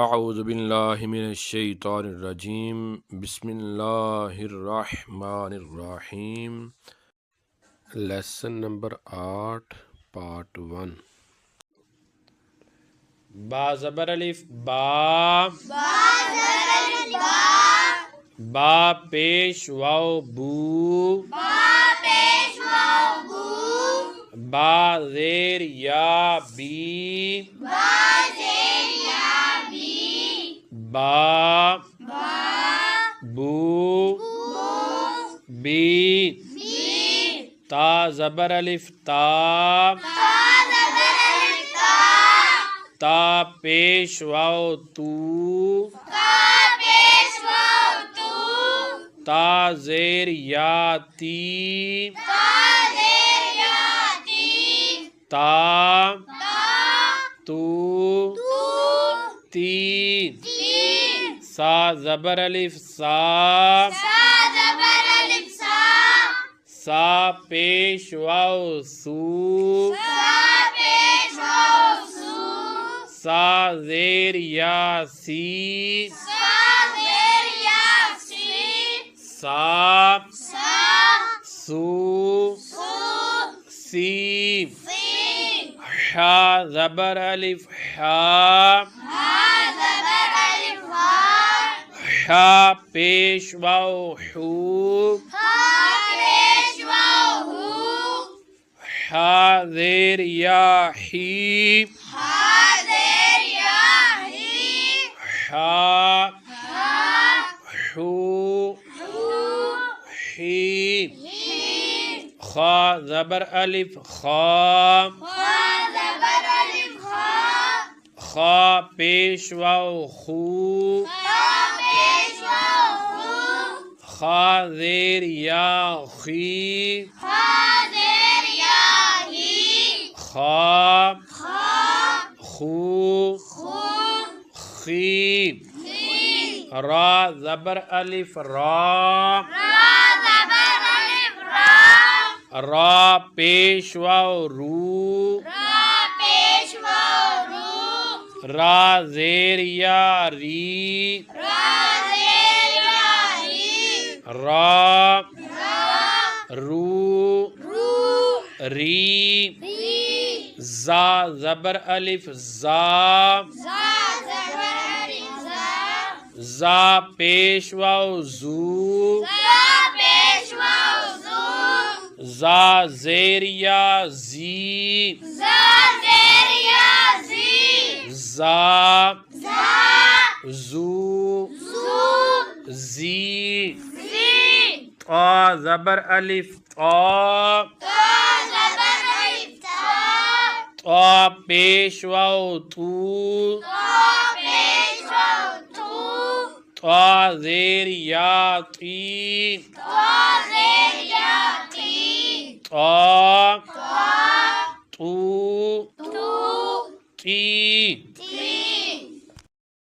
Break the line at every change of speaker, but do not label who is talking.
اعوذ باللہ من الشیطان الرجیم بسم اللہ الرحمن الرحیم لیسن نمبر 8 پارٹ 1 با زبر الف با با پیش واو بو با زیر یا بی با بو بی تا زبر الف تا تا پیش واو تو تا زیر یا تی تا تو تی سا زبر الف سا سا پیش واو سو سا زیر یا سی سا سو سی حا زبر الف حا حا پیش واو حو حا زیر یا حی حا حو حی خا زبر الف خا خا پیش واو خو خا زیر یا خی خا خو خی را زبر الف را را پیش واو رو را زیر یا ری را رو ری زا زبر الف زا زا پیش واو زو زا زیر یا زی زا زو زی طا زبر الف طا طا پیش واو تو طا زیر یا تی طا